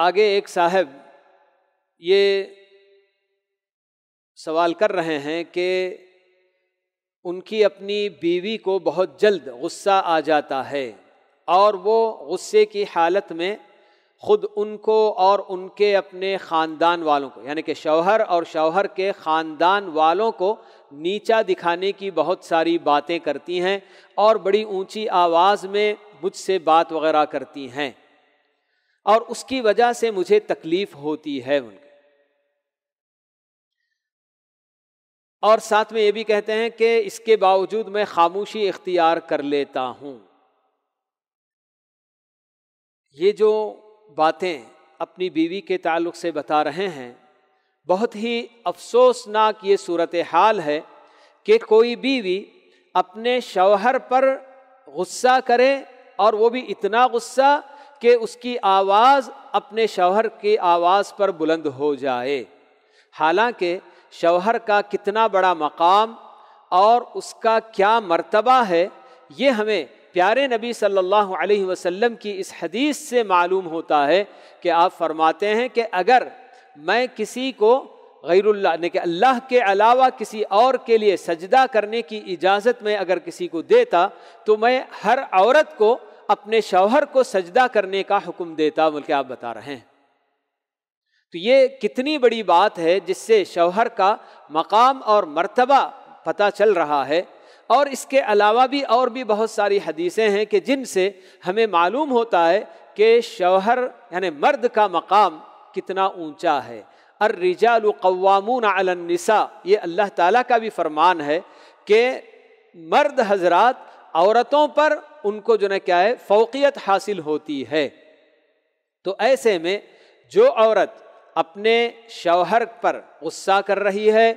آگے ایک صاحب یہ سوال کر رہے ہیں کہ ان کی اپنی بیوی کو بہت جلد غصہ آ جاتا ہے اور وہ غصے کی حالت میں خود ان کو اور ان کے اپنے خاندان والوں کو، یعنی کہ شوہر اور شوہر کے خاندان والوں کو نیچا دکھانے کی بہت ساری باتیں کرتی ہیں اور بڑی اونچی آواز میں مجھ سے بات وغیرہ کرتی ہیں، اور اس کی وجہ سے مجھے تکلیف ہوتی ہے ان کے، اور ساتھ میں یہ بھی کہتے ہیں کہ اس کے باوجود میں خاموشی اختیار کر لیتا ہوں۔ یہ جو باتیں اپنی بیوی کے تعلق سے بتا رہے ہیں، بہت ہی افسوسناک یہ صورتحال ہے کہ کوئی بیوی اپنے شوہر پر غصہ کرے اور وہ بھی اتنا غصہ کہ اس کی آواز اپنے شوہر کی آواز پر بلند ہو جائے، حالانکہ شوہر کا کتنا بڑا مقام اور اس کا کیا مرتبہ ہے یہ ہمیں پیارے نبی صلی اللہ علیہ وسلم کی اس حدیث سے معلوم ہوتا ہے کہ آپ فرماتے ہیں کہ اگر میں کسی کو غیر اللہ نے کہ اللہ کے علاوہ کسی اور کے لیے سجدہ کرنے کی اجازت میں اگر کسی کو دیتا تو میں ہر عورت کو اپنے شوہر کو سجدہ کرنے کا حکم دیتا، بلکہ آپ بتا رہے ہیں۔ تو یہ کتنی بڑی بات ہے جس سے شوہر کا مقام اور مرتبہ پتہ چل رہا ہے، اور اس کے علاوہ بھی اور بھی بہت ساری حدیثیں ہیں کہ جن سے ہمیں معلوم ہوتا ہے کہ شوہر یعنی مرد کا مقام کتنا اونچا ہے۔ الرجال قوامون علی النساء، یہ اللہ تعالیٰ کا بھی فرمان ہے کہ مرد حضرات عورتوں پر ان کو جو ہے کیا ہے فوقیت حاصل ہوتی ہے۔ تو ایسے میں جو عورت اپنے شوہر پر غصہ کر رہی ہے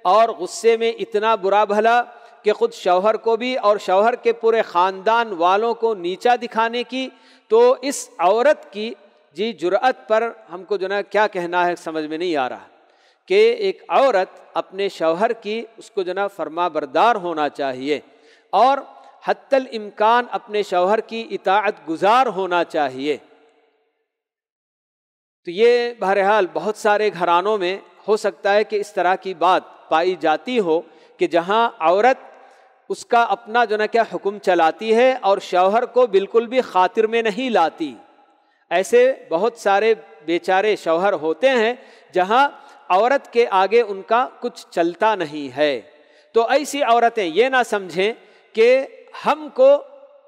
اور غصے میں اتنا برا بھلا کہ خود شوہر کو بھی اور شوہر کے پورے خاندان والوں کو نیچا دکھانے کی، تو اس عورت کی جرأت پر ہم کو جو نا کیا کہنا ہے سمجھ میں نہیں آ رہا کہ ایک عورت اپنے شوہر کی اس کو جو نا فرما بردار ہونا چاہیے اور حتی الامکان اپنے شوہر کی اطاعت گزار ہونا چاہیے۔ تو یہ بہرحال بہت سارے گھرانوں میں ہو سکتا ہے کہ اس طرح کی بات پائی جاتی ہو کہ جہاں عورت اس کا اپنا جو نا کیا حکم چلاتی ہے اور شوہر کو بالکل بھی خاطر میں نہیں لاتی۔ ایسے بہت سارے بیچارے شوہر ہوتے ہیں جہاں عورت کے آگے ان کا کچھ چلتا نہیں ہے۔ تو ایسی عورتیں یہ نہ سمجھیں کہ ہم کو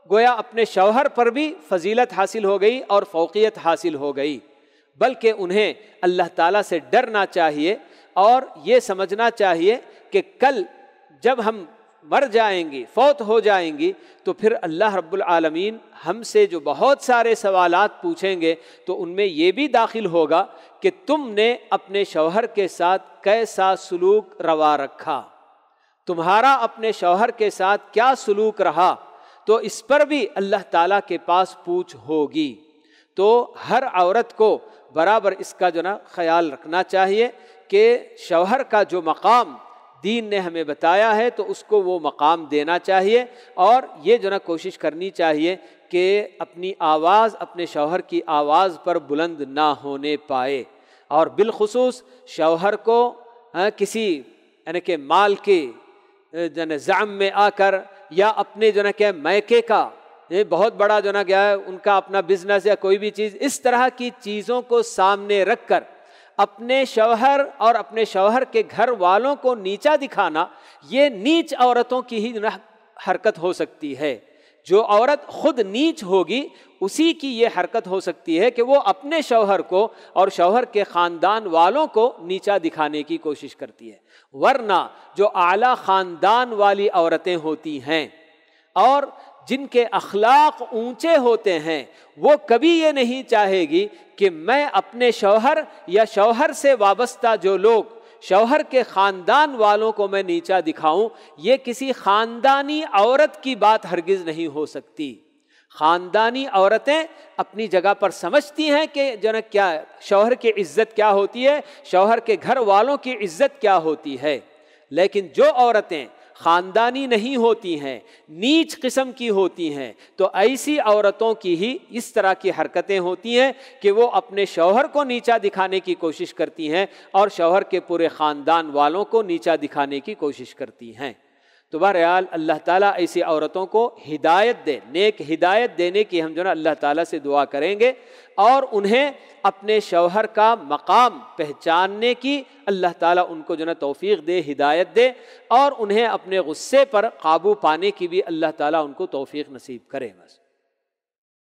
گویا اپنے شوہر پر بھی فضیلت حاصل ہو گئی اور فوقیت حاصل ہو گئی، بلکہ انہیں اللہ تعالیٰ سے ڈرنا چاہیے اور یہ سمجھنا چاہیے کہ کل جب ہم مر جائیں گی، فوت ہو جائیں گی، تو پھر اللہ رب العالمین ہم سے جو بہت سارے سوالات پوچھیں گے تو ان میں یہ بھی داخل ہوگا کہ تم نے اپنے شوہر کے ساتھ کیسا سلوک روا رکھا، تمہارا اپنے شوہر کے ساتھ کیا سلوک رہا، تو اس پر بھی اللہ تعالیٰ کے پاس پوچھ ہوگی۔ تو ہر عورت کو برابر اس کا جو نا خیال رکھنا چاہیے کہ شوہر کا جو مقام دین نے ہمیں بتایا ہے تو اس کو وہ مقام دینا چاہیے، اور یہ جو نا کوشش کرنی چاہیے کہ اپنی آواز اپنے شوہر کی آواز پر بلند نہ ہونے پائے، اور بالخصوص شوہر کو کسی یعنی کہ مال کے زعم میں آ کر یا اپنے جو نا کہ میکے کا یہ بہت بڑا جو نا کیا ہے ان کا اپنا بزنس یا کوئی بھی چیز، اس طرح کی چیزوں کو سامنے رکھ کر اپنے شوہر اور اپنے شوہر کے گھر والوں کو نیچا دکھانا، یہ نیچ عورتوں کی ہی حرکت ہو سکتی ہے۔ جو عورت خود نیچ ہوگی اسی کی یہ حرکت ہو سکتی ہے کہ وہ اپنے شوہر کو اور شوہر کے خاندان والوں کو نیچا دکھانے کی کوشش کرتی ہے، ورنہ جو اعلیٰ خاندان والی عورتیں ہوتی ہیں اور جن کے اخلاق اونچے ہوتے ہیں وہ کبھی یہ نہیں چاہے گی کہ میں اپنے شوہر یا شوہر سے وابستہ جو لوگ شوہر کے خاندان والوں کو میں نیچا دکھاؤں۔ یہ کسی خاندانی عورت کی بات ہرگز نہیں ہو سکتی۔ خاندانی عورتیں اپنی جگہ پر سمجھتی ہیں کہ جنک کیا شوہر کی عزت کیا ہوتی ہے، شوہر کے گھر والوں کی عزت کیا ہوتی ہے، لیکن جو عورتیں خاندانی نہیں ہوتی ہیں، نیچ قسم کی ہوتی ہیں، تو ایسی عورتوں کی ہی اس طرح کی حرکتیں ہوتی ہیں کہ وہ اپنے شوہر کو نیچا دکھانے کی کوشش کرتی ہیں اور شوہر کے پورے خاندان والوں کو نیچا دکھانے کی کوشش کرتی ہیں۔ تو بہرحال اللہ تعالیٰ ایسی عورتوں کو ہدایت دے، نیک ہدایت دینے کی ہم جو نا اللہ تعالیٰ سے دعا کریں گے، اور انہیں اپنے شوہر کا مقام پہچاننے کی اللہ تعالیٰ ان کو جو نا توفیق دے، ہدایت دے، اور انہیں اپنے غصے پر قابو پانے کی بھی اللہ تعالیٰ ان کو توفیق نصیب کرے۔ بس